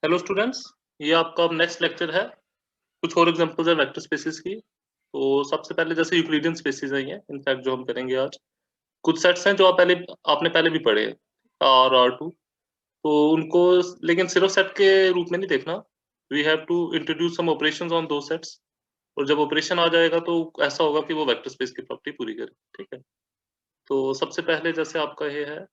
Hello students, ये आपका अब नेक्स्ट लेक्चर है। कुछ और एग्जांपल्स है वेक्टर स्पेसेस की। तो सबसे पहले जैसे यूक्लिडियन स्पेसेस हैं ये इनफैक्ट जो हम करेंगे आज। कुछ सेट्स हैं जो आपने पहले भी पढ़े हैं, R2। तो उनको लेकिन सिर्फ सेट के रूप में नहीं देखना। We have to introduce some operations on दो सेट्स, और जब ऑपरेशन आ जाएगा तो ऐसा होगा कि वो वेक्टर स्पेस की प्रॉपर्टी पूरी करे। ठीक है, तो सबसे पहले जैसे आपका ये है,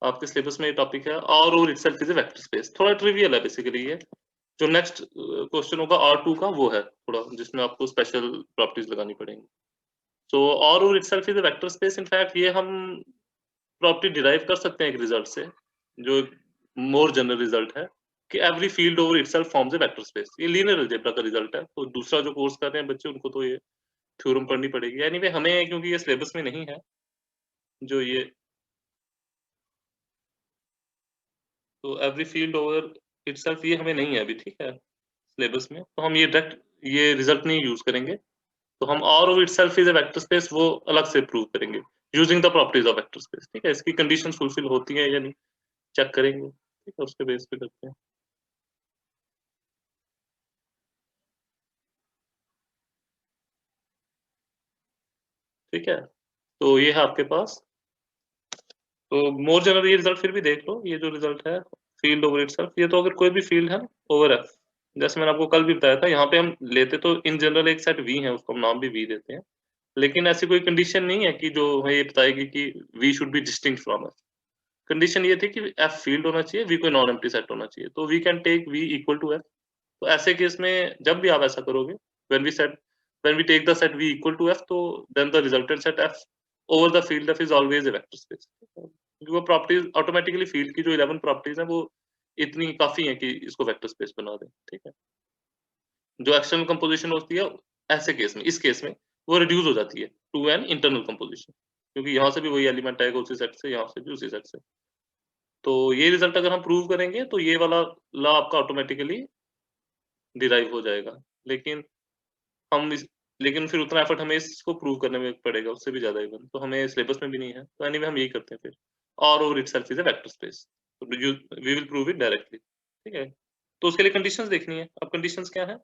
आपके सिलेबस में ये टॉपिक है R over itself is a vector space. थोड़ा ट्रिवियल है बेसिकली ये। जो नेक्स्ट क्वेश्चन होगा R2 का वो है थोड़ा, जिसमें आपको स्पेशल प्रॉपर्टीज लगानी पड़ेंगी। सो R over itself is a vector space. In fact ये हम प्रॉपर्टी डिराइव कर सकते हैं एक रिजल्ट से, जो मोर जनरल रिजल्ट है कि every field over itself forms a vector space. ये लीनियर अलजेब्रा का रिजल्ट है। तो दूसरा जो कोर्स कर रहे हैं बच्चे, उनको तो ये थ्योरम पढ़नी पड़ेगी। एनीवे हमें, क्योंकि ये सिलेबस में नहीं है जो ये, तो एवरी फील्ड ओवर इटसेल्फ ये हमें नहीं है अभी, ठीक है, सिलेबस में। तो हम ये डायरेक्ट ये रिजल्ट नहीं यूज करेंगे। तो हम R of itself is a vector space वो अलग से प्रूव करेंगे using the properties of vector space. ठीक है, इसकी कंडीशन फुलफिल होती है या नहीं चेक करेंगे। ठीक है, उसके बेस पे करते हैं। ठीक है, तो ये है आपके पास। तो मोर जनरल ये रिजल्ट फिर भी देख लो। ये जो रिजल्ट है फील्ड ओवर इटसेल्फ, ये तो अगर कोई भी फील्ड है ओवर एफ, जैसे मैंने आपको कल भी बताया था, यहाँ पे हम लेते तो इन जनरल एक सेट वी है, उसको हम नाम भी वी देते हैं। लेकिन ऐसी कोई कंडीशन नहीं है कि जो हमें ये बताएगी कि we should be distinct from F. Condition ये थी कि एफ फील्ड होना चाहिए, वी कोई नॉन एम्प्टी सेट होना चाहिए। तो we can take V equal to F. तो ऐसे केस में जब भी आप ऐसा करोगे, when we set when we take the set v equal to f, तो then the resultant set f over the field f is always a vector space. क्योंकि वो प्रॉपर्टीज ऑटोमेटिकली, फील्ड की जो 11 प्रॉपर्टीज हैं वो इतनी काफी है कि इसको वेक्टर स्पेस बना दें। ठीक है, जो एक्सटर्नल कंपोजिशन होती है ऐसे केस में, इस केस में वो रिड्यूस हो जाती है टू एन इंटरनल कंपोजिशन, क्योंकि यहाँ से भी वही एलिमेंट आएगा उसी सेट से, यहाँ से भी उसी सेट से। तो ये रिजल्ट अगर हम प्रूव करेंगे तो ये वाला लॉ आपका ऑटोमेटिकली डिराइव हो जाएगा। लेकिन हम इस लेकिन फिर उतना एफर्ट हमें इसको प्रूव करने में पड़ेगा, उससे भी ज्यादा इवन, तो हमें सिलेबस में भी नहीं है। तो एनीवे हम यही करते हैं फिर, और over itself is a vector space. तो we will prove it directly. ठीक है, तो उसके लिए कंडीशंस देखनी है। अब कंडीशंस क्या है?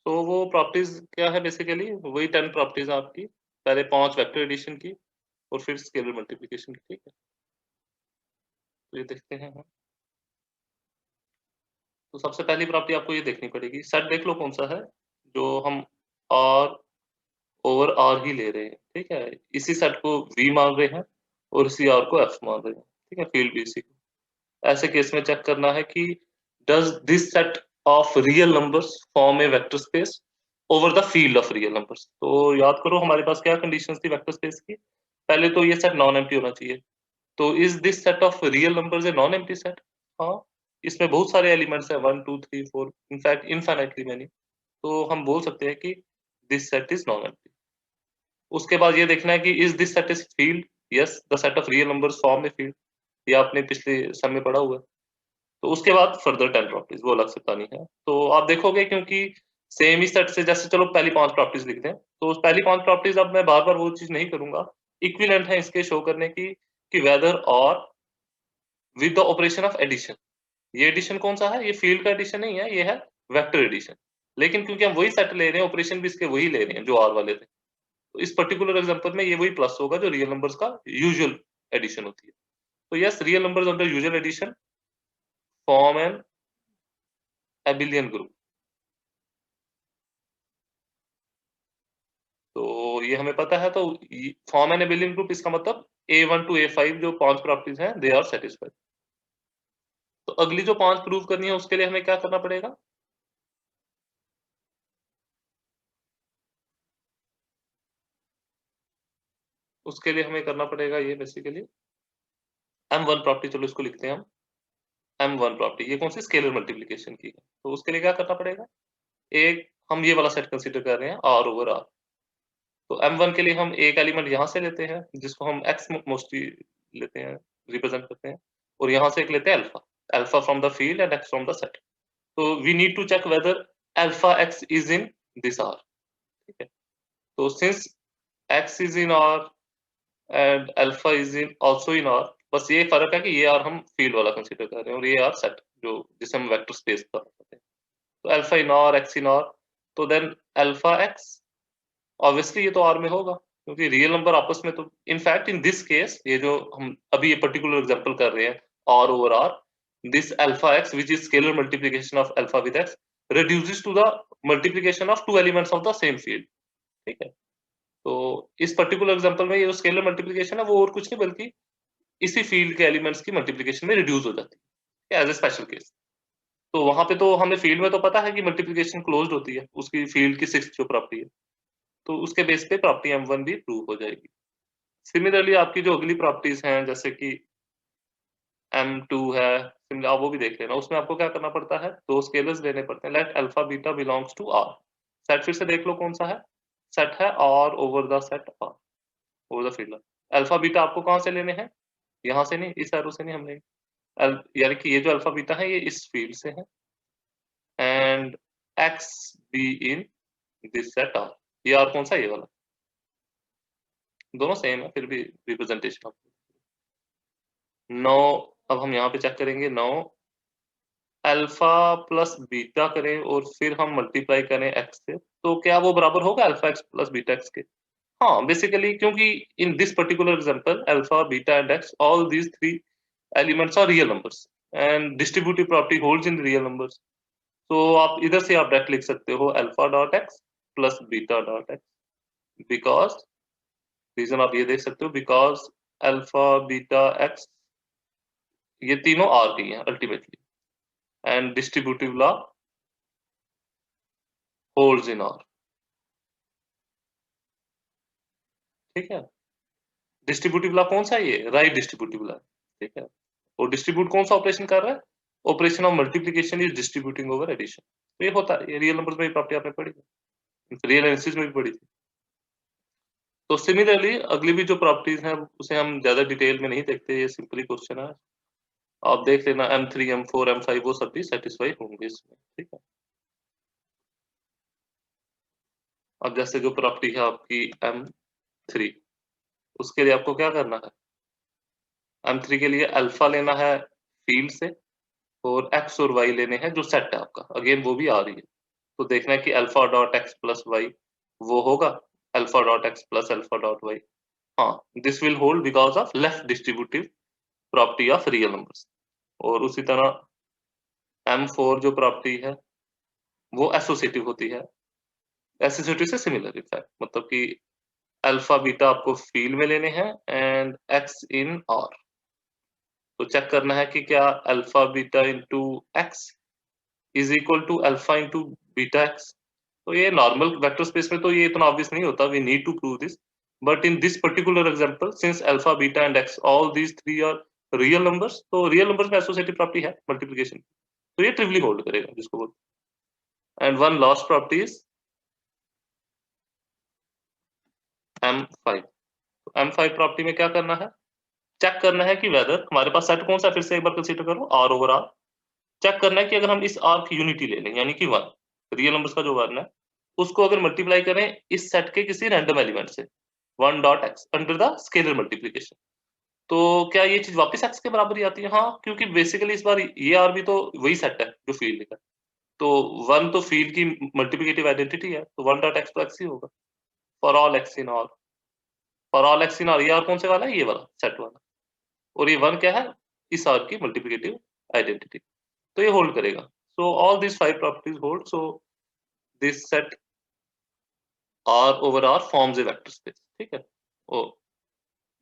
तो वो प्रॉपर्टीज क्या है बेसिकली, वही 10 प्रॉपर्टीज आपकी। पहले 5 वेक्टर एडिशन की, और फिर स्केलर मल्टीप्लिकेशन की। ठीक है, तो ये देखते हैं हम। तो सबसे पहली प्रॉपर्टी आपको ये देखनी पड़ेगी, सेट देख लो कौन सा है जो हम आर ओवर आर ही ले रहे हैं। ठीक है, इसी सेट को वी मान रहे हैं और इसी आर को एफ मान रहे हैं। ठीक है, फील्ड भी इसी को। ऐसे केस में चेक करना है कि does this set of real numbers form a vector space over the field of real numbers. तो याद करो हमारे पास क्या कंडीशंस थी वेक्टर स्पेस की। पहले तो ये सेट नॉन एम्प्टी होना चाहिए। तो is this set of real numbers a non empty set? हाँ, इसमें बहुत सारे एलिमेंट्स हैं, 1 2 3 4, इनफैक्ट इनफाइनाइटली मैनी। तो हम बोल सकते हैं कि this set is non empty. उसके बाद ये देखना है कि is this set is field? Yes, the set of real numbers form a field. ये आपने पिछले सम में पढ़ा हुआ है। तो उसके बाद फर्दर 10 प्रॉपर्टीज वो अलग से बतानी है। तो आप देखोगे क्योंकि सेम ही सेट से, जैसे चलो पहली 5 प्रॉपर्टीज लिखते हैं, तो उस पहली 5 प्रॉपर्टीज अब मैं बार बार वो चीज नहीं करूंगा, इक्विवेलेंट है इसके शो करने की कि वेदर और with the operation of addition. ये एडिशन कौन सा है? ये फील्ड का एडिशन नहीं है, ये है वेक्टर एडिशन। लेकिन क्योंकि हम वही सेट ले रहे हैं, ऑपरेशन भी इसके वही ले रहे हैं जो आर वाले थे, तो इस पर्टिकुलर एग्जांपल में ये वही प्लस होगा जो रियल नंबर्स का यूजुअल एडिशन होती है। तो yes, real numbers under usual addition form an abelian group. तो ये हमें पता है। तो फॉर्म एन एबिलियन ग्रुप, इसका मतलब A1 टू A5 जो 5 प्रॉपर्टीज हैं दे आर सेटिस्फाइड। तो अगली जो 5 प्रूव करनी है उसके लिए हमें क्या करना पड़ेगा? उसके लिए हमें करना पड़ेगा ये बेसिकली M1 प्रॉपर्टी। चलो इसको लिखते हैं हम M1 प्रॉपर्टी। ये कौन सी? स्केलर मल्टीप्लिकेशन की है। तो उसके लिए क्या करना पड़ेगा? एक हम ये वाला सेट कंसीडर कर रहे हैं R ओवर R। तो M1 के लिए हम एक एलिमेंट यहाँ से लेते हैं जिसको हम X मोस्टली लेते हैं, रिप्रेजेंट करते हैं, और यहाँ से एक लेते हैं alpha, alpha from the field and X from the set. तो we need to check whether alpha x is in this R, ठीक है। तो since x is in R and alpha is in also in R, बस ये फर्क है कि ये आर हम फील्ड वाला कंसीडर कर रहे हैं और ये आर सेट जो जिसे हम वेक्टर स्पेस का कहते हैं। तो alpha in are, x in R, तो देन अल्फा एक्स ऑब्वियसली ये तो आर में होगा क्योंकि रियल नंबर आपस में तो इनफैक्ट इन दिस केस ये जो हम अभी ये पर्टिकुलर एग्जांपल कर रहे हैं R over R, this alpha x which is scalar multiplication of alpha with x reduces to the multiplication of two elements of the same field, ठीक है। तो इस पर्टिकुलर एग्जांपल में ये जो स्केलर मल्टीप्लिकेशन है वो और कुछ नहीं बल्कि इसी फील्ड के एलिमेंट्स की मल्टीप्लिकेशन में रिड्यूस हो जाती है एज ए स्पेशल केस। तो वहां पे तो हमें फील्ड में तो पता है कि मल्टीप्लिकेशन क्लोज्ड होती है, उसकी फील्ड की सिक्स्थ जो प्रॉपर्टी है, तो उसके बेस पे प्रॉपर्टी M1 भी प्रूव हो जाएगी। सिमिलरली आपकी जो अगली प्रॉपर्टीज हैं जैसे कि M2 है, आप वो भी देख लेना, उसमें आपको क्या करना पड़ता है, दो स्केलर्स लेने पड़ते हैं। Let alpha beta belongs to R, set फिर से देख लो कौन सा है, सेट है R over the set R over the field. Alpha beta आपको कहां से लेने हैं, यहाँ से नहीं, इस एरो से नहीं, हमने यानी कि ये जो अल्फा बीटा है ये इस फील्ड से है and x be in this set R. ये आर कौन सा, ये वाला, दोनों सेम है फिर भी रिप्रेजेंटेशन। नो अब हम यहाँ पे चेक करेंगे, नो अल्फा प्लस बीटा करें और फिर हम मल्टीप्लाई करें एक्स से, तो क्या वो बराबर होगा alpha x plus beta x के? हाँ बेसिकली, क्योंकि in this particular example alpha beta and x all these three elements are real numbers and distributive property holds in real numbers. तो आप इधर से आप डायरेक्ट लिख सकते हो alpha dot x plus beta dot x, because reason आप ये देख सकते हो, बिकॉज अल्फा बीटा एक्स ये तीनों आर की हैं ultimately and distributive law holds in are, ठीक है। डिस्ट्रीब्यूटिव लॉ कौन सा है, ये राइट डिस्ट्रीब्यूटिव लॉ, ठीक है। और डिस्ट्रीब्यूट कौन सा ऑपरेशन कर रहा है, operation of multiplication is distributing over addition. तो ये होता है, ये रियल नंबर्स में भी प्रॉपर्टी आपने पढ़ी है, रियल एनालिसिस में भी पढ़ी थी। तो सिमिलरली अगली भी जो प्रॉपर्टीज हैं उसे हम ज्यादा डिटेल में नहीं देखते, ये सिंपली क्वेश्चन है, आप देख लेना M3 M4 M5 वो सब भी सेटिस्फाई होंगे इसमें, ठीक है। अब जैसे जो प्रॉपर्टी है आपकी M3, उसके लिए आपको क्या करना है, M3 के लिए अल्फा लेना है फील्ड से और एक्स और वाई लेने हैं जो सेट है आपका, अगेन वो भी आ रही है। तो देखना है कि alpha dot x plus y वो होगा alpha dot x plus alpha dot y, हाँ this will hold because of left distributive property of real numbers. और उसी तरह M4 जो प्रॉपर्टी है वो एसोसिएटिव होती है, एसोसिएटिव से सिमिलर इनफैक्ट, मतलब कि अल्फा बीटा आपको फील्ड में लेने हैं एंड एक्स इन आर। तो चेक करना है कि क्या alpha beta into x is equal to alpha into beta x. तो ये नॉर्मल वेक्टर स्पेस में तो ये इतना ऑब्वियस नहीं होता, we need to prove this, but in this particular example since alpha beta and x all these three are real numbers, तो real numbers में एसोसिएटिव प्रॉपर्टी है मल्टीप्लिकेशन, तो ये ट्रिवली होल्ड करेगा जिसको बोलते हैं। And one last property is M5। तो M5 प्रॉपर्टी में क्या करना है, चेक करना है कि वेदर हमारे पास सेट कौन सा, फिर से एक बार कंसीडर करो R ओवर R। चेक करना है कि अगर हम इस R की यूनिटी ले लें यानी कि 1, रियल नंबर्स का जो 1 है उसको अगर मल्टीप्लाई करें इस सेट के किसी रैंडम एलिमेंट से 1 dot x under the scalar multiplication, तो क्या ये चीज वापस x के बराबर ही आती है? हाँ, क्योंकि बेसिकली इस बार ये R भी तो वही सेट है जो फील्ड का, तो 1 तो फील्ड की मल्टीप्लिकेटिव आइडेंटिटी है, तो 1 डॉट x तो x ही होगा for all x in R। For all x in R ये R कौन से वाला है, ये वाला सेट वाला, और ये 1 क्या है, इस R की मल्टीप्लिकेटिव आइडेंटिटी, तो ये होल्ड करेगा। So all this 5 properties hold, so this set R over R forms a vector space, ठीक है। ओ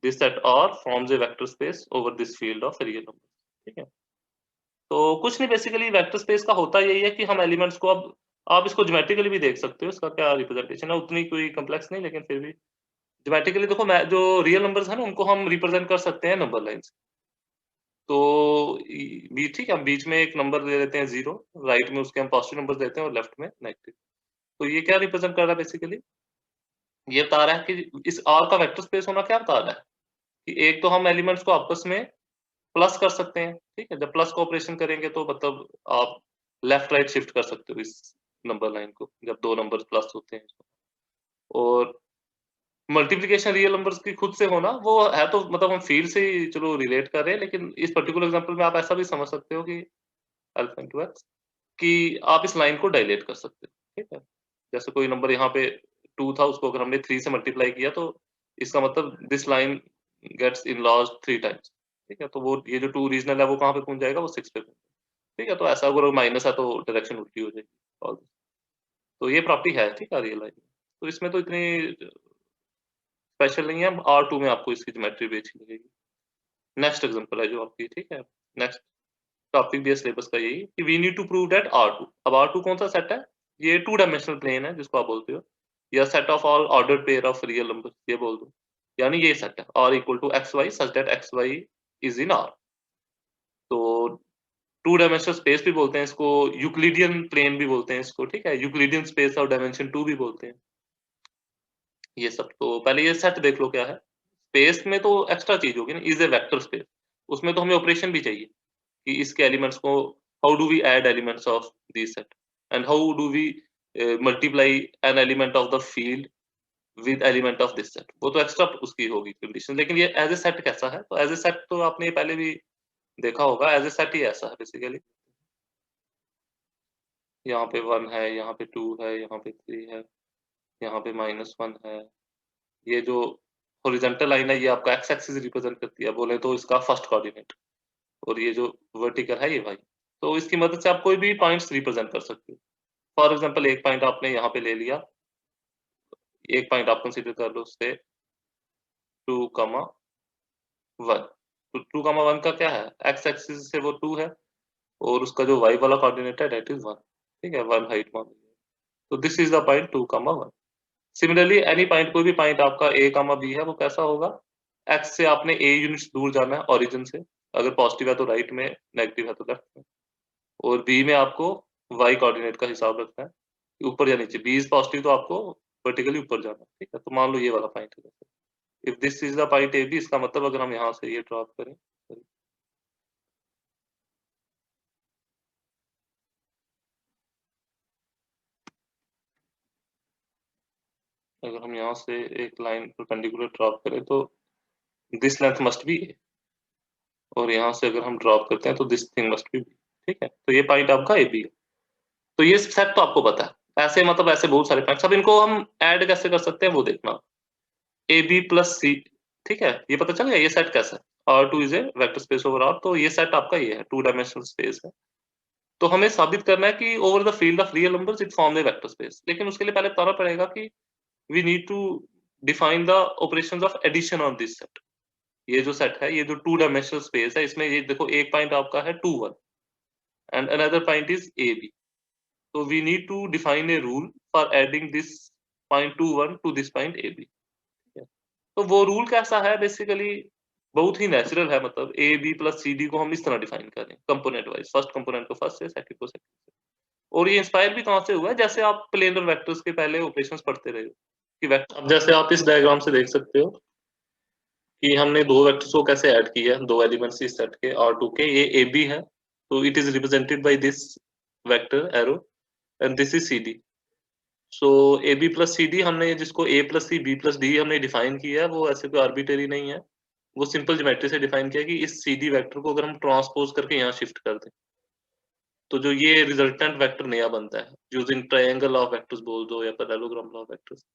this set R forms a vector space over this field of real numbers, ठीक है। तो कुछ नहीं, बेसिकली वेक्टर स्पेस का होता यही है कि हम एलिमेंट्स को, अब आप इसको ज्योमेट्रिकली भी देख सकते हो, इसका क्या रिप्रेजेंटेशन है, उतनी कोई कॉम्प्लेक्स नहीं, लेकिन फिर भी ज्योमेट्रिकली देखो, मैं जो रियल नंबर्स है ना उनको हम रिप्रेजेंट कर सकते हैं नंबर लाइंस। तो बीच, ठीक है, हम बीच में एक नंबर दे देते हैं 0, राइट में उसके हम पॉजिटिव नंबर देते हैं और लेफ्ट में नेगेटिव। तो ये क्या रिप्रेजेंट कर रहा है बेसिकली, ये बता रहा है कि इस R का वेक्टर स्पेस होना क्या बता रहा है कि एक तो हम एलिमेंट्स को आपस में प्लस कर सकते हैं, ठीक है, जब प्लस को ऑपरेशन करेंगे तो मतलब आप लेफ्ट राइट शिफ्ट कर सकते हो इस नंबर लाइन को, जब 2 नंबर्स प्लस होते हैं। और मल्टीप्लिकेशन रियल नंबर्स की खुद से होना, वो है तो मतलब हम फील्ड से ही चलो रिलेट कर रहे हैं, लेकिन इस पर्टिकुलर एग्जांपल में आप ऐसा भी समझ सकते हो कि अल्फा इंटू एक्स, कि आप इस लाइन को डायलेट कर सकते हो, ठीक है? जैसे कोई नंबर यहाँ पे 2 था, उसको अगर हमने 3 से मल्टीप्लाई किया, तो इसका मतलब this line gets enlarged 3 times, ठीक है? तो वो ये जो 2 रीजनल है, वो कहाँ पे पहुँच जाएगा? वो 6 पे, ठीक है? तो ऐसा अगर माइनस है, तो डायरेक्शन उल्टी हो जाएगी। और तो ये प्रॉपर्टी है, ठीक है, रियल लाइन में। तो इसमें तो इतनी स्पेशल नहीं है, R2 में आपको इसकी ज्योमेट्री भी अच्छी लगेगी। नेक्स्ट एग्जांपल है जो आपकी, ठीक है? नेक्स्ट टॉपिक भी है सिलेबस का यही, कि we need to prove that R2। अब R2 कौन सा सेट है? ये 2 डायमेंशनल प्लेन है, जिसको आप बोलते हो, या set of all ordered pair of real numbers, ये बोल दो। यानी ये सेट है R equal to XY such that XY is in R। तो 2 डायमेंशनल स्पेस भी बोलते हैं इसको, यूक्लिडियन प्लेन भी बोलते हैं इसको, ठीक है? यूक्लिडियन स्पेस ऑफ डायमेंशन 2 भी बोलते हैं। ये सब तो पहले ये सेट देख लो क्या है। स्पेस में तो एक्स्ट्रा चीज होगी ना, इज ए वेक्टर स्पेस। उसमें तो हमें ऑपरेशन भी चाहिए कि इसके एलिमेंट्स को, how do we add elements of this set, and how do we multiply an element of the field with element of this set. वो तो एक्स्ट्रा उसकी होगी कंडीशन, लेकिन ये एज ए सेट कैसा है? तो एज ए सेट तो आपने ये पहले भी देखा होगा, एज ए सेट ही ऐसा है बेसिकली। यहाँ पे 1 है, यहाँ पे 2 है, यहाँ पे 3 है, यहाँ पे -1 है। ये जो हॉरिजॉन्टल लाइन है, ये आपका एक्स एक्सिस रिप्रेजेंट करती है, बोले तो इसका फर्स्ट कोऑर्डिनेट। और ये जो वर्टिकल है, ये भाई। तो इसकी मदद से आप कोई भी पॉइंट्स रिप्रेजेंट कर सकते हो। फॉर एग्जांपल, एक पॉइंट आपने यहाँ पे ले लिया, एक पॉइंट आप कंसीडर कर लो उससे 2,1। तो 2,1 का क्या है? एक्स एक्सिस से वो 2 है, और उसका जो वाई वाला कोऑर्डिनेट है दैट इज 1, ठीक है? 1 हाइट मान लीजिए। तो this is the point 2,1। Similarly any point, कोई भी पॉइंट आपका a, b है, वो कैसा होगा? x से आपने a यूनिट्स दूर जाना है ओरिजिन से। अगर पॉजिटिव है तो राइट में, नेगेटिव है तो लेफ्ट में। और b में आपको y कोऑर्डिनेट का हिसाब रखना है, ऊपर या नीचे। b इज पॉजिटिव तो आपको वर्टिकली ऊपर जाना है, ठीक है? तो मान लो ये वाला पॉइंट है। If this is the point AB, इसका मतलब अगर हम यहाँ से ये ड्रॉप करें, अगर हम यहाँ से एक लाइन परपेंडिकुलर ड्रॉप करें, तो this length must be A, और यहाँ से अगर हम ड्रॉप करते हैं तो this thing must be B, ठीक है? तो ये पॉइंट आपका AB है। तो ये सेट तो आपको पता है। ऐसे मतलब ऐसे बहुत सारे पॉइंट्स, अब इनको हम ऐड कैसे कर सकते हैं वो देखना। AB प्लस C, ठीक है? ये पता चल गया ये सेट कैसा है। R2 is a vector space over R, तो ये सेट आपका ये है, 2 डायमेंशनल स्पेस है। तो हमें साबित करना है कि over the field of real numbers it form a vector space. लेकिन उसके लिए पहले बताना पड़ेगा कि we need to define the operations of addition on this set. ये जो सेट है, ये जो 2 डायमेंशनल स्पेस है, इसमें ये देखो, एक पॉइंट आपका है 2, 1, and another point is AB। So we need to define a rule for adding this point 2, 1 to this point AB। ठीक है? तो वो रूल कैसा है? बेसिकली बहुत ही नेचुरल है, मतलब A B plus C D को हम इस तरह डिफाइन कर रहे हैं कंपोनेंट वाइज, फर्स्ट कंपोनेंट को फर्स्ट से, सेकंड को सेकंड से। और ये इंस्पायर भी कहाँ से हुआ है? जैसे आप प्लेनर वेक्टर्स के पहले ऑपरेशंस पढ़ते रहे हो कि वेक्टर, अब जैसे आप इस डायग्राम से देख सकते हो कि हमने दो वेक्टर्स को कैसे ऐड किया है, दो एलिमेंट्स इस सेट के R2 के। ये ए बी है, तो it is represented by this vector arrow, and this is C D. So A B plus C D, हमने जिसको A plus C B plus D हमने डिफाइन किया है, वो ऐसे कोई आर्बिटरी नहीं है। वो सिंपल ज्योमेट्री से डिफाइन किया कि इस सी डी वेक्टर को अगर हम ट्रांसपोज करके यहाँ शिफ्ट कर दें, तो जो ये रिजल्टेंट वेक्टर नया बनता है, यूजिंग ट्रायंगल ऑफ वेक्टर्स बोल दो या पैरेललोग्राम ऑफ वेक्टर्स,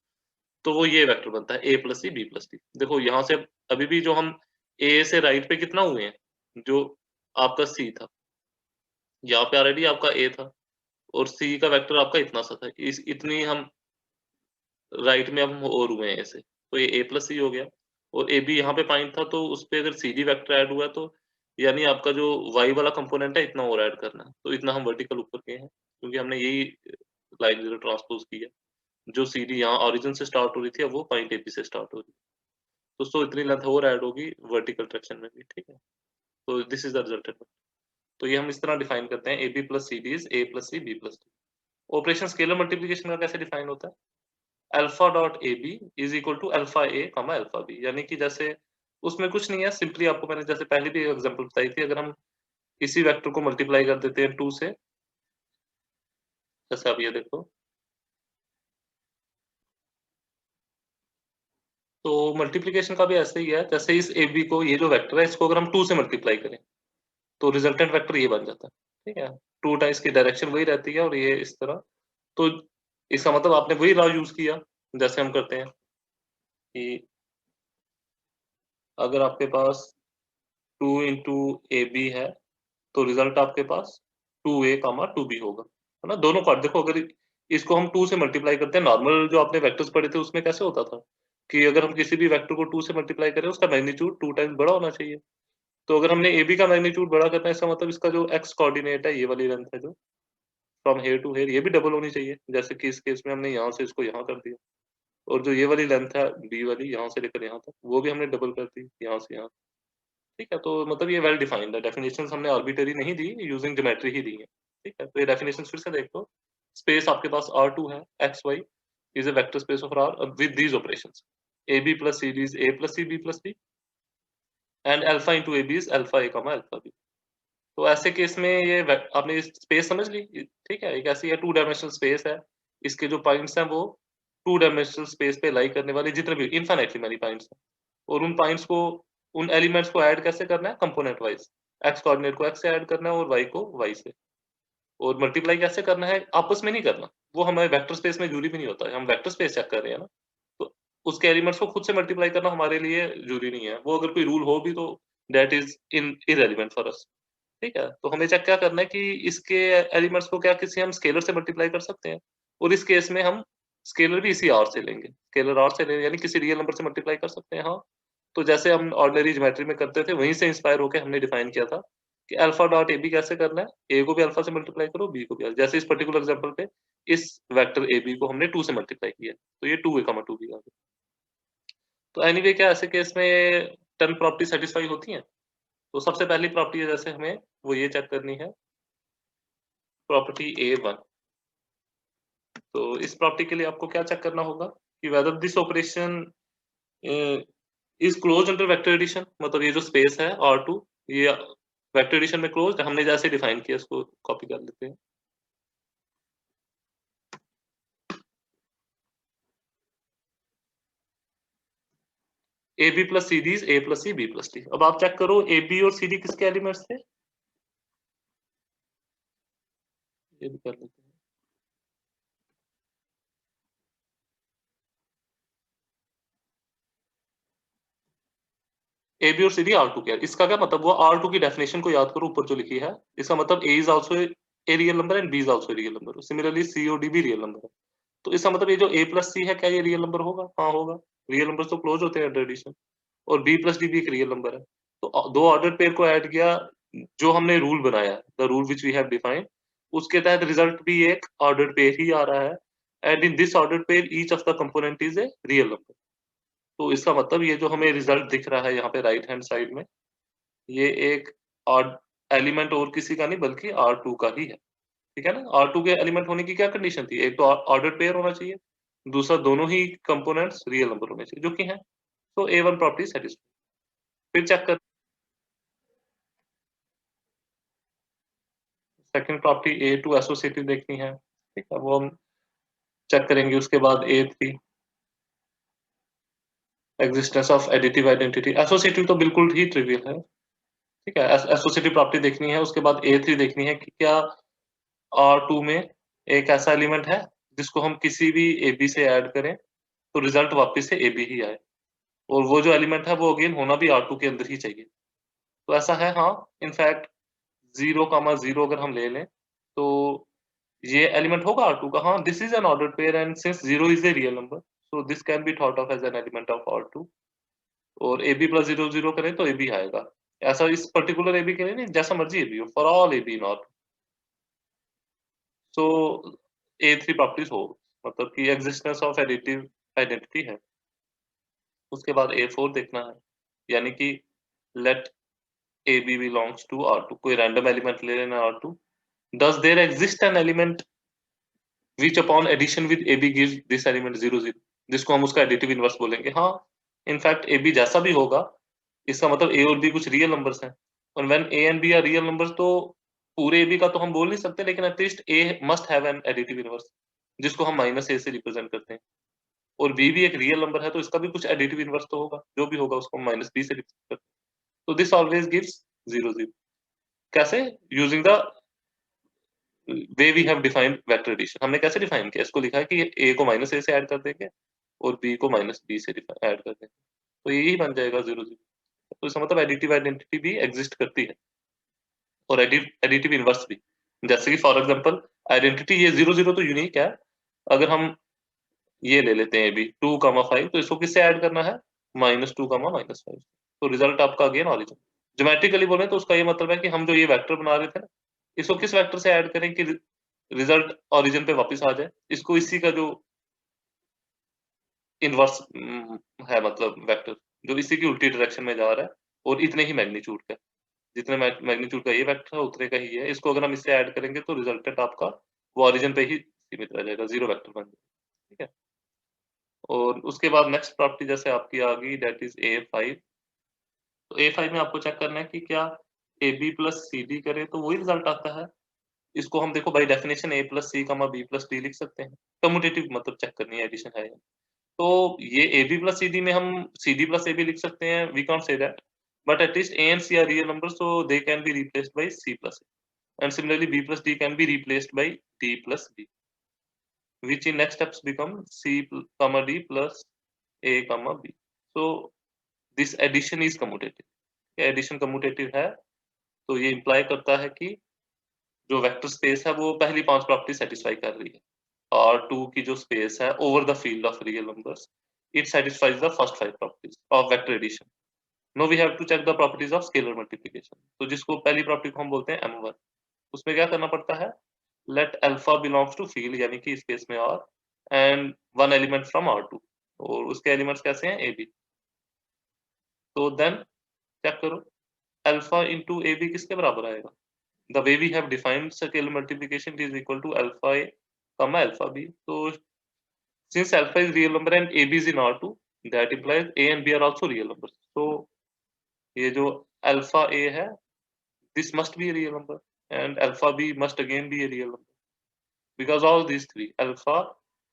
तो वो ये वेक्टर बनता है A plus C B plus D. देखो यहाँ से अभी भी जो हम ए से राइट पे कितना हुए हैं, जो आपका सी था, यहाँ पे ऑलरेडी आपका ए था, और सी का वेक्टर आपका इतना सा था। इस इतनी हम राइट में अब हम और हुए हैं ऐसे, तो ये ए प्लस सी हो गया। और ए बी यहाँ पे पॉइंट था, तो उस पे अगर सी डी वेक्टर ऐड हुआ, तो यानी आपका जो वाई वाला कंपोनेंट है, इतना और ऐड करना है। तो इतना हम वर्टिकल ऊपर गए हैं, क्योंकि हमने यही लाइन जीरो ट्रांसपोज की है। जो सी डी यहाँ ओरिजिन से स्टार्ट हो रही थी, अब वो पॉइंट ए बी से स्टार्ट हो रही है। तो उसको इतनी लेंथ और ऐड होगी वर्टिकल डायरेक्शन में भी, ठीक है? तो दिस इज द रिजल्टेंट। तो ये हम इस तरह डिफाइन करते हैं, A B plus C D is A plus C B plus D. Operation scalar multiplication का कैसे डिफाइन होता है? Alpha dot A B is equal to alpha A comma alpha B. यानी कि जैसे उसमें कुछ नहीं है, सिंपली आपको मैंने जैसे पहले भी एग्जांपल बताई थी, अगर हम इसी वेक्टर को मल्टीप्लाई कर देते हैं 2 से, जैसे आप ये देखो, तो मल्टीप्लिकेशन का भी ऐसे ही है, जैसे इस AB को, ये जो वेक्टर है इसको अगर हम 2 से मल्टीप्लाई करें तो रिजल्टेंट वेक्टर ये बन जाता है, ठीक है? 2 टाइम्स की डायरेक्शन वही रहती है और ये इस तरह। तो इसका मतलब आपने वही लॉ यूज़ किया, जैसे हम करते हैं कि अगर आपके पास 2 इंटू AB है, तो रिजल्ट आपके पास 2A, 2B होगा, है ना? दोनों पार्ट देखो, अगर इसको हम 2 से मल्टीप्लाई करते हैं, नॉर्मल जो आपने वेक्टर्स पढ़े थे उसमें कैसे होता था कि अगर हम किसी भी वेक्टर को 2 से मल्टीप्लाई करें, उसका मैग्नीट्यूड 2 टाइम्स बड़ा होना चाहिए। तो अगर हमने AB का मैग्नीट्यूड बड़ा करना है, इसका मतलब इसका जो x कोऑर्डिनेट है, ये वाली लेंथ है जो फ्रॉम हियर टू हियर, ये भी डबल होनी चाहिए। जैसे कि इस केस में हमने यहाँ से इसको यहाँ कर दिया, और जो ये वाली लेंथ है B वाली, यहाँ से लेकर यहाँ तक, वो भी हमने डबल कर दी यहाँ से यहाँ। ठीक है? तो मतलब ये वेल डिफाइंड है, डेफिनिशंस हमने आर्बिट्रेरी नहीं दी, यूजिंग ज्योमेट्री ही दी है। ठीक है? तो ये डेफिनिशंस फिर से देख लो। स्पेस आपके पास R2 है, XY is a vector space of R with these operations. AB plus CD is A plus C, B plus D, and alpha into AB is alpha A, alpha B. तो ऐसे case में ये आपने space समझ ली, ठीक है? एक ऐसी है 2 डायमेंशनल स्पेस है, इसके जो पॉइंट्स हैं वो 2 डायमेंशनल स्पेस पे लाई करने वाले जितने भी इनफाइनाइटली मैनी पॉइंट्स हैं, और उन पॉइंट्स को, उन एलिमेंट्स को ऐड कैसे करना है? Component wise. x कोऑर्डिनेट को x से ऐड करना है और y को y से, और मल्टीप्लाई कैसे करना है? आपस में नहीं करना, वो हमें वेक्टर स्पेस में जरूरी भी नहीं होता है, हम वेक्टर स्पेस चेक कर रहे हैं ना, तो उसके एलिमेंट्स को खुद से मल्टीप्लाई करना हमारे लिए जरूरी नहीं है। वो अगर कोई रूल हो भी तो that is in irrelevant for us. ठीक है? तो हमें चेक क्या करना है कि इसके एलिमेंट्स को क्या किसी हम स्केलर से मल्टीप्लाई कर सकते हैं, और इस केस में हम स्केलर भी इसी r से लेंगे, स्केलर r से लेंगे, यानी किसी रियल नंबर से मल्टीप्लाई कर सकते हैं, हाँ। तो जैसे हम ऑर्डिनरी ज्योमेट्री में करते थे, वहीं से इंस्पायर होके हमने डिफाइन किया था कि अल्फा डॉट AB कैसे करना है, A को भी अल्फा से मल्टीप्लाई करो, B को भी। जैसे इस पर्टिकुलर एग्जांपल पे इस वेक्टर AB को हमने 2 से मल्टीप्लाई किया, तो ये 2A, 2B आ गया। तो एनीवे क्या ऐसे केस में 10 प्रॉपर्टी सैटिस्फाई होती हैं? तो सबसे पहली प्रॉपर्टी है, जैसे हमें वो ये चेक करनी है, प्रॉपर्टी A1। तो इस प्रॉपर्टी के लिए आपको क्या चेक करना होगा कि whether this operation is closed under vector addition, मतलब ये जो स्पेस है R2, ये वेक्टर एडिशन में क्लोज्ड, हमने जैसे डिफाइन किया इसको कॉपी कर लेते हैं। AB plus CD is A plus C, B plus D। अब आप चेक करो AB और CD किसके एलिमेंट्स थे? ये भी कर लेते हैं। AB और CD R2 के, इसका क्या मतलब? वो R2 की डेफिनेशन को याद करो, ऊपर जो लिखी है, इसका मतलब A is also a real number and B is also a real number। Similarly C और D भी रियल नंबर है। तो इसका मतलब ये जो A plus C है, क्या ये रियल नंबर होगा? हाँ होगा। रियल नंबर तो क्लोज होते हैं अंडर एडिशन, और B plus D भी एक रियल नंबर है। तो दो ऑर्डर पेयर को ऐड किया, जो हमने रूल बनाया, the rule which we have defined, उसके तहत रिजल्ट भी एक ऑर्डर पेयर ही आ रहा है, and in this order pair each of the component is a real number. तो इसका मतलब ये जो हमें रिजल्ट दिख रहा है यहाँ पे राइट हैंड साइड में, ये एक ऑड एलिमेंट और किसी का नहीं बल्कि R2 का ही है। ठीक है ना? R2 के एलिमेंट होने की क्या कंडीशन थी? एक तो ऑर्डर पेयर होना चाहिए, दूसरा दोनों ही कंपोनेंट्स रियल नंबर होने चाहिए, जो कि हैं। तो A1 प्रॉपर्टी सैटिस्फाइड। फिर चेक कर सेकंड प्रॉपर्टी A2 एसोसिएटिव देखनी है। ठीक है? वो हम चेक करेंगे। उसके बाद A3 existence of additive identity. Associative तो बिल्कुल ही ट्रिवियल है। ठीक है? एसोसिएटिव प्रॉपर्टी देखनी है। उसके बाद A3 देखनी है कि क्या R2 में एक ऐसा एलिमेंट है जिसको हम किसी भी AB से ऐड करें तो रिजल्ट वापस से AB ही आए, और वो जो एलिमेंट है वो अगेन होना भी R2 के अंदर ही चाहिए। तो ऐसा है, हाँ। इनफैक्ट 0, 0 अगर हम ले लें तो ये एलिमेंट होगा R2 का। हाँ, this is an ordered pair and since 0 is a real number, so this can be thought of as an element of R2, और AB प्लस 0, 0 करें तो AB आएगा। ऐसा इस पर्टिकुलर AB के लिए नहीं, जैसा मर्जी AB हो, for all AB in R2। So A3 properties हो, मतलब कि एग्जिस्टेंस ऑफ एडिटिव आइडेंटिटी है। उसके बाद A4 देखना है, यानी कि late AB belongs to R2, कोई रैंडम एलिमेंट ले लेना R2। Does there exist an element which upon addition with AB gives this element 0, 0, जिसको हम उसका एडिटिव इनवर्स बोलेंगे? हाँ, इनफैक्ट AB जैसा भी होगा, इसका मतलब A और B कुछ रियल नंबर्स हैं, और when A and B are real numbers, तो पूरे ए बी का तो हम बोल नहीं सकते, लेकिन at least A must have an additive inverse, जिसको हम माइनस ए से रिप्रेजेंट करते हैं, और बी भी एक रियल नंबर है, तो इसका भी कुछ एडिटिव इनवर्स तो होगा, जो भी होगा उसको हम माइनस बी से रिप्रेजेंट करते हैं। तो दिस ऑलवेज गिव्स 0 0। कैसे? Using the way we have defined vector addition. हमने कैसे डिफाइन किया? इसको लिखा है कि ए को माइनस ए से ऐड कर देंगे और बी को माइनस बी से ऐड कर देंगे, तो यही बन जाएगा 0 0। तो इसका मतलब एडिटिव आइडेंटिटी भी एग्जिस्ट करती है, और एडिटिव इनवर्स भी। जैसे कि फॉर एग्जांपल आइडेंटिटी ये 0 0 तो यूनिक है। अगर हम ये ले लेते हैं अभी 2,5, तो इसको किससे ऐड करना है? -2, -5। तो रिजल्ट आपका अगेन ऑरिजिन। ज्योमेट्रिकली बोले तो उसका ये मतलब है कि हम जो ये वेक्टर बना रहे थे ना, इसको किस वेक्टर से ऐड करें कि रिजल्ट ऑरिजिन पे वापस आ जाए? इसको इसी का जो इनवर्स है, मतलब वेक्टर जो इसी की उल्टी डायरेक्शन में जा रहा है और इतने ही मैग्नीट्यूड का, जितने मैग्नीट्यूड का ये वेक्टर है उतने का ही है, इसको अगर हम इससे ऐड करेंगे तो रिजल्टेंट आपका वो ऑरिजिन पे ही सीमित रह जाएगा, 0 वेक्टर बन जाएगा। ठीक है? और उसके बाद नेक्स्ट प्रॉपर्टी जैसे आपकी आ गई, दैट इज A5। तो A5 में आपको चेक करना है कि क्या AB प्लस CD करे तो वही रिजल्ट आता है। इसको हम देखो by definition A plus C B plus D लिख सकते हैं। कम्यूटेटिव मतलब चेक करनी है, एडिशन है। तो ये AB प्लस CD में हम CD प्लस AB लिख सकते हैं, we can't say that, but at least A and C are real numbers, so they can be replaced by C plus A, and similarly B plus D can be replaced by D plus B, which in next steps become C comma D plus A comma B. So this addition is commutative। Addition commutative है, तो ये imply करता है कि जो vector space है वो पहली 5 प्रॉपर्टी सेटिस्फाई कर रही है, और 2 की जो स्पेस है over the field of real numbers, it satisfies the first 5 properties of vector addition. No we have to check the properties of scalar multiplication. तो जिसको पहली प्रॉपर्टी को हम बोलते हैं M1, उसमें क्या करना पड़ता है? Let alpha belongs to field, यानी कि स्पेस में R, and one element from R2, और उसके एलिमेंट्स कैसे हैं? AB। तो देन चेक करो, अल्फा इंटू AB किसके बराबर आएगा? The way we have defined scalar multiplication is equal to alpha A comma alpha B. So since alpha is real number and AB is in R2, that implies A and B are also real numbers. So ये जो alpha A है, this must be a real number, and alpha B must again be a real number, because all these three, alpha,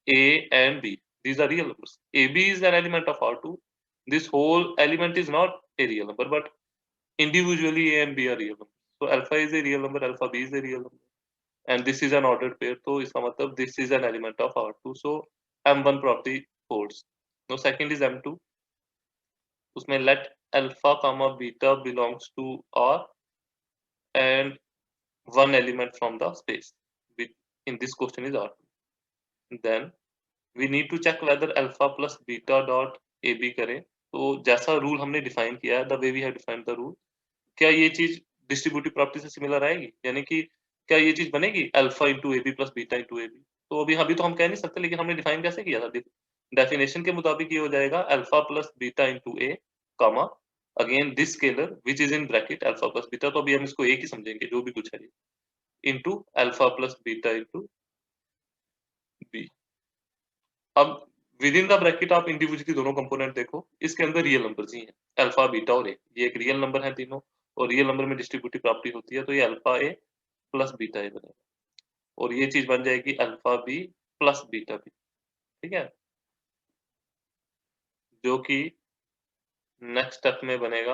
A and B, these are real numbers. AB is an element of R2. This whole element is not a real number, but individually A and B are real numbers. So alpha is a real number, alpha B is a real number, and this is an ordered pair, तो इसका मतलब this is an element of R2, so M1 property holds. Now second is M2, उसमें let alpha comma beta belongs to R and one element from the space, which in this question is R2. Then we need to check whether alpha plus beta dot AB करें, तो जैसा rule हमने define किया है, the way we have defined the rule, क्या ये चीज distributive property से सिमिलर आएगी? यानी कि क्या ये चीज बनेगी alpha into A B plus beta into A B? तो अभी तो हम कह नहीं सकते, लेकिन हमने डिफाइन कैसे किया था? डेफिनेशन के मुताबिक ये हो जाएगा alpha plus beta into A comma again this scalar which is in bracket alpha plus beta, तो अभी हम इसको एक ही समझेंगे जो भी कुछ है, into alpha plus beta into B. अब विद इन द ब्रैकेट आप इंडिविजुअली दोनों कंपोनेंट देखो, इसके अंदर रियल नंबर्स ही हैं, अल्फा बीटा और ए, ये एक रियल नंबर है तीनों, और रियल नंबर में डिस्ट्रीब्यूटिव प्रॉपर्टी होती है, तो ये alpha A plus beta A बनेगा, और ये चीज बन जाएगी alpha B plus beta B. ठीक है? जो कि नेक्स्ट स्टेप में बनेगा।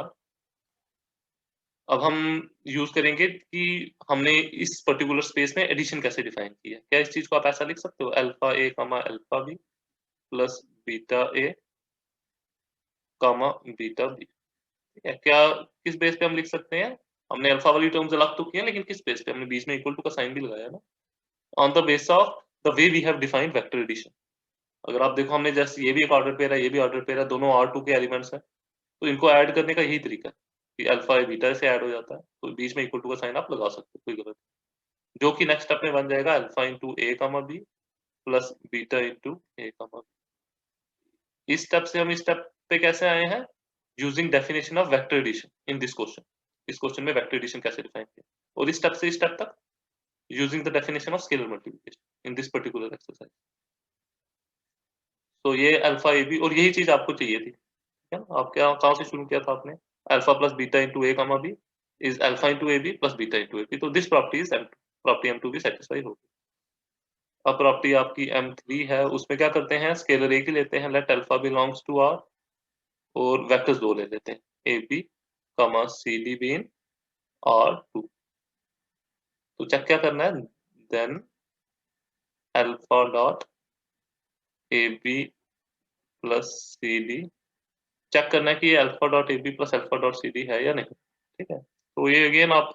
अब हम यूज करेंगे कि हमने इस पर्टिकुलर स्पेस में एडिशन कैसे डिफाइन की है। क्या इस चीज को आप ऐसा लिख सकते हो? Alpha A comma alpha B plus beta A comma beta B. ठीक है? क्या किस बेस पे हम लिख सकते हैं? हमने अल्फा वाली टर्म्स अलग तो किए, लेकिन किस बेस पे? हमने बीच में इक्वल टू का साइन भी लगाया ना। On the base of the way we have defined vector addition. अगर आप देखो, हमने जैसे ये भी एक ऑर्डर पेयर है, ये भी ऑर्डर पेयर है, दोनों R2 के एलिमेंट्स हैं, तो इनको ऐड करने का यही तरीका है कि अल्फा ए बीटा से ऐड हो जाता है, तो बीच में इक्वल टू का साइन आप लगा सकते हो, कोई गलत नहीं। जो कि नेक्स्ट स्टेप में बन जाएगा अल्फा इंटू ए कमा बी प्लस बीटा इंटू ए कमा बी। इस स्टेप से हम इस स्टेप पे कैसे आए हैं? Using definition of vector addition in this question. इस क्वेश्चन में वेक्टर एडिशन कैसे डिफाइन किया, और इस स्टेप से इस स्टेप तक using the definition of scalar multiplication in this particular exercise. तो ये अल्फा ए बी, और यही चीज आपको चाहिए थी, ठीक है ना? आप क्या कहाँ से शुरू किया था आपने? अल्फा प्लस बीटा इंटू ए कमा B is alpha into AB plus beta into AB. तो this property is property M2 भी satisfy होगी। अब प्रॉपर्टी आपकी M3 है, उसमें क्या करते हैं, स्केलर एक ही लेते हैं, let alpha belongs to R, और वेक्टर्स दो ले लेते हैं, AB, CD भी इन R2। तो चेक क्या करना है, then alpha dot AB plus CD, check करना है कि ये alpha dot AB plus alpha dot CD है या नहीं, ठीक है। तो ये अगेन आप,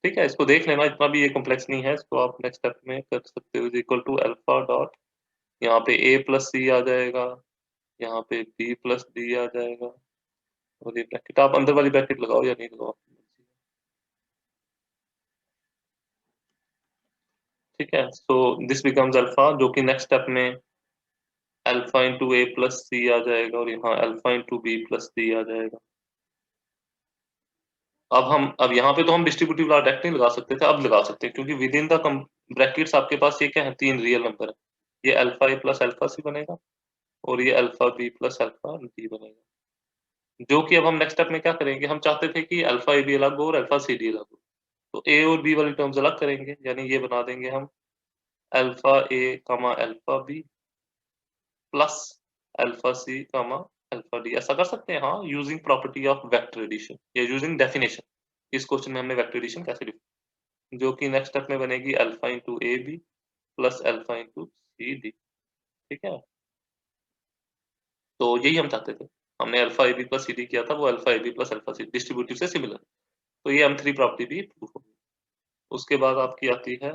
ठीक है, इसको देख लेना, इतना भी ये कॉम्प्लेक्स नहीं है, इसको आप नेक्स्ट स्टेप में कर सकते हो, is equal to alpha dot, यहाँ पे A प्लस C आ जाएगा, यहाँ पे B प्लस D आ जाएगा, और ये ब्रैकेट आप अंदर वाली ब्रैकेट लगाओ या नहीं लगाओ, ठीक है। सो दिस बिकम्स अल्फा, जो कि नेक्स्ट स्टेप में alpha into A plus C आ जाएगा, और यहाँ alpha into B plus D आ जाएगा। अब यहाँ पे तो हम डिस्ट्रीब्यूटिव लॉ डायरेक्ट नहीं लगा सकते थे, अब लगा सकते हैं, क्योंकि विद इन द ब्रैकेट्स आपके पास ये क्या है, तीन रियल नंबर है, ये alpha A plus alpha C बनेगा, और ये alpha B plus alpha D बनेगा। जो कि अब हम नेक्स्ट स्टेप में क्या करेंगे, हम चाहते थे कि अल्फा A B अलग हो और अल्फा C D अलग हो, तो A और B वाली टर्म्स अलग करेंगे, यानी ये बना देंगे हम alpha A alpha B plus alpha C alpha D, ऐसा कर सकते हैं, हाँ, using property of vector addition या यूजिंग डेफिनेशन। इस क्वेश्चन में हमने वेक्टर एडिशन कैसे लिखा, जो कि नेक्स्ट स्टेप में बनेगी alpha into A B plus alpha into C D, ठीक है। तो यही हम चाहते थे, हमने alpha A B plus C D किया था, वो alpha A B plus alpha C distributive से सिमिलर, तो ये M3 प्रॉपर्टी भी प्रूफ होगी। उसके बाद आपकी आती है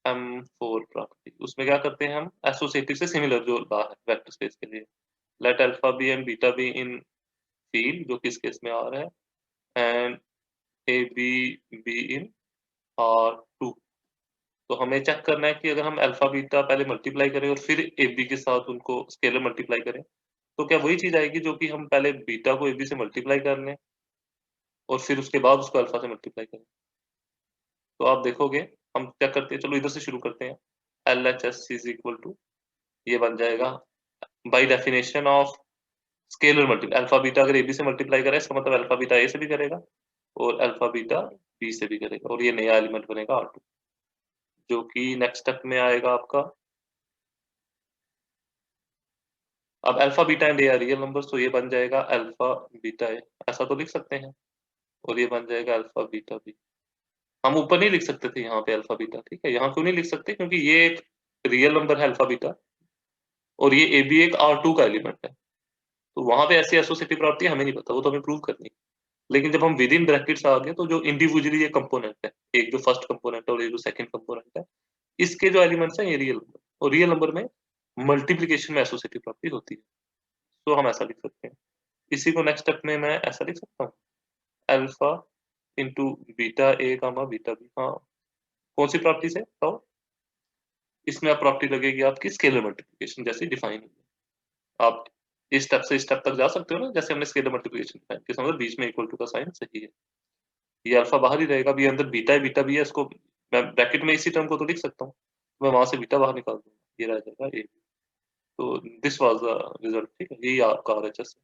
M4 प्रॉपर्टी, उसमें क्या करते हैं हम, एसोसिएटिव से सिमिलर जो लॉ है वेक्टर स्पेस के लिए, let alpha B and beta B in field, जो कि इस केस में R है, and A B B in R2। तो हमें चेक करना है कि अगर हम अल्फा बीटा पहले मल्टीप्लाई करें और फिर ए बी के साथ उनको स्केलर मल्टीप्लाई करें, तो क्या वही चीज आएगी जो कि हम पहले बीटा को ए बी से मल्टीप्लाई कर लें और फिर उसके बाद उसको अल्फा से मल्टीप्लाई करें। तो आप देखोगे, हम क्या करते हैं, चलो इधर से शुरू करते हैं, L H S is equal to, ये बन जाएगा by definition of scalar multiply, alpha beta अगर ए बी से मल्टीप्लाई करें, इसका मतलब अल्फा बीटा ए से भी करेगा और अल्फा बीटा बी से भी करेगा, और ये नया एलिमेंट बनेगा R2, जो कि नेक्स्ट स्टेप में आएगा आपका। अब alpha beta and A R real numbers, तो ये बन जाएगा अल्फा बीटा ए, ऐसा तो लिख सकते हैं, और ये बन जाएगा अल्फा बीटा बी। हम ऊपर नहीं लिख सकते थे यहाँ पे अल्फा बीटा, ठीक है, यहाँ क्यों नहीं लिख सकते, क्योंकि ये एक रियल नंबर है अल्फा बीटा, और ये ए बी एक R2 का एलिमेंट है, तो वहां पे ऐसी एसोसिएटिव प्रॉपर्टी हमें नहीं पता, वो तो हमें प्रूव करनी है। लेकिन जब हम विद इन ब्रैकेट्स आ गए, तो जो इंडिविजुअली ये कंपोनेंट है, एक जो फर्स्ट कंपोनेंट है और एक जो सेकंड कंपोनेंट है, इसके जो एलिमेंट्स हैं ये रियल नंबर, और रियल नंबर में मल्टीप्लीकेशन में एसोसिएटिव प्रॉपर्टी होती है, तो हम ऐसा लिख सकते हैं। इसी को नेक्स्ट स्टेप में मैं ऐसा लिख सकता हूँ, alpha into beta A beta B, हाँ, कौन सी प्रॉपर्टी से, तो इसमें आप प्रॉपर्टी लगेगी आपकी स्केलर मल्टीप्लिकेशन जैसी डिफाइन हुई है। आप इस स्टेप से इस स्टेप तक जा सकते हो ना, जैसे हमने स्केलर मल्टीप्लिकेशन डिफाइन किया, मतलब बीच में इक्वल टू का साइन सही है, ये अल्फा बाहर ही रहेगा, भी अंदर बीटा है बीटा भी है, इसको मैं ब्रैकेट में इसी टर्म को तो लिख सकता हूँ, मैं वहां से बीटा बाहर निकाल दूंगा, ये रह जाएगा ए। तो दिस वाज द रिजल्ट, ठीक है, यही आपका RHS है।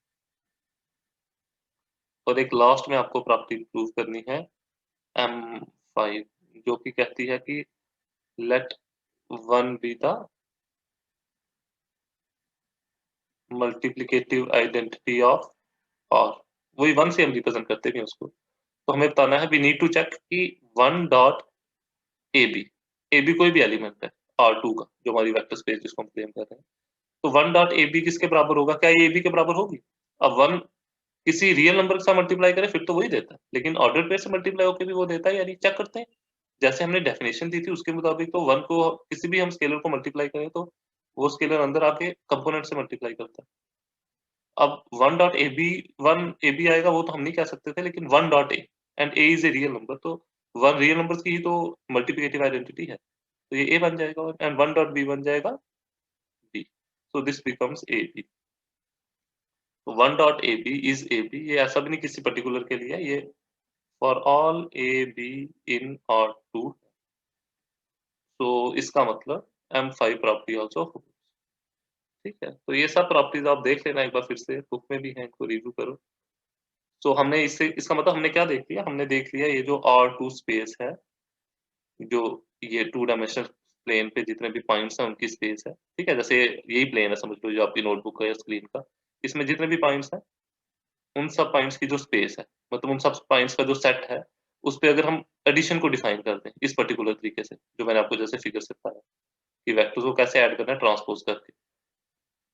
और एक लास्ट में आपको प्रॉपर्टी प्रूव करनी है M5, जो कि कहती है कि let one be the multiplicative identity of R, वही वन से हम रिप्रेजेंट करते भी हैं उसको, तो हमें बताना है वी नीड टू चेक कि वन डॉट ए बी कोई भी एलिमेंट है R2 का, जो हमारी वेक्टर स्पेस जिसको हम क्लेम कर रहे हैं, तो वन डॉट ए बी किसके बराबर होगा, क्या ये ए बी के बराबर होगी। अब वन किसी रियल नंबर के साथ मल्टीप्लाई करें फिर तो वही देता है, लेकिन ऑर्डर पेयर से मल्टीप्लाई होकर भी वो देता है या नहीं, चेक करते हैं। जैसे हमने डेफिनेशन दी थी उसके मुताबिक, तो वन को किसी भी हम स्केलर को मल्टीप्लाई करें तो वो स्केलर अंदर आके कंपोनेंट से मल्टीप्लाई करता है। अब one dot A b, one a b आएगा वो तो हम नहीं कह सकते थे, लेकिन one dot a, and a is a real number, तो वन रियल नंबर की ही तो मल्टीप्लिकेटिव आइडेंटिटी है, तो ये ए बन जाएगा, एंड वन डॉट बी बन जाएगा b, so this becomes a b. One dot A B is a b, ये ऐसा भी नहीं किसी पर्टिकुलर के लिए, ये for all a b in R2, तो इसका मतलब M5 प्रॉपर्टी ऑल्सो हो, ठीक है। तो ये सब प्रॉपर्टीज आप देख लेना एक बार फिर से, बुक में भी है, इनको रिव्यू करो। तो हमने इसका मतलब हमने क्या देख लिया? हमने देख लिया ये जो R2 स्पेस है, जो ये 2 डायमेंशनल प्लेन पे जितने भी पॉइंट्स हैं उनकी स्पेस है, ठीक है? जैसे यही प्लेन है समझ लो जो आपकी नोटबुक का या स्क्रीन का, इसमें जितने भी पॉइंट्स हैं, उन सब पॉइंट्स की जो स्पेस है, मतलब उन सब पॉइंट्स का जो सेट है, उसपे अगर हम एडिशन को डिफाइन कर दें, इस पर्टिकुलर तरीके से, जो मैंने आपको जैसे फिगर से बताया, कि वेक्टर्स को कैसे ऐड करना है ट्रांसपोज़ करके।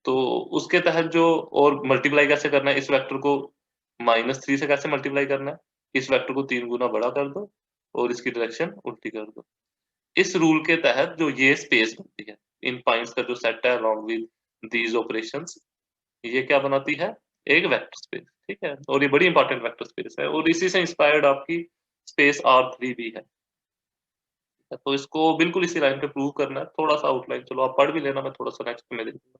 तो उसके तहत जो और मल्टीप्लाई कैसे करना है, इस वेक्टर को -3 से कैसे मल्टीप्लाई करना है, इस वेक्टर को 3 गुना बड़ा कर दो और इसकी डायरेक्शन उल्टी कर दो। इस रूल के तहत जो ये स्पेस बनती है, इन पॉइंट्स का जो सेट है अलोंग विद दीज़ ऑपरेशंस, ये क्या बनाती है? एक वेक्टर स्पेस, ठीक है? और ये बड़ी इंपॉर्टेंट वेक्टर स्पेस है और इसी से इंस्पायर्ड आपकी स्पेस R3 भी है। तो इसको बिल्कुल इसी लाइन पे प्रूव करना है, थोड़ा-सा आउटलाइन चलो आप पढ़ भी लेना, मैं थोड़ा-सा नेक्स्ट में दे दूँगा।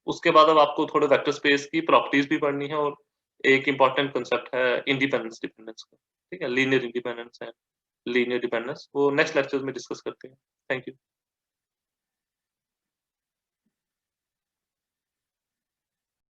उसके बाद अब आपको थोड़े वेक्टर स्पेस की प्रॉपर्टीज़ भी पढ़नी है और एक इम्पोर्टेंट कांसेप्ट है इंडिपेंडेंस डिपेंडेंस का, ठीक है? लीनियर इंडिपेंडेंस है, लीनियर डिपेंडेंस, वो नेक्स्ट लेक्चर में डिस्कस करते हैं। Thank you.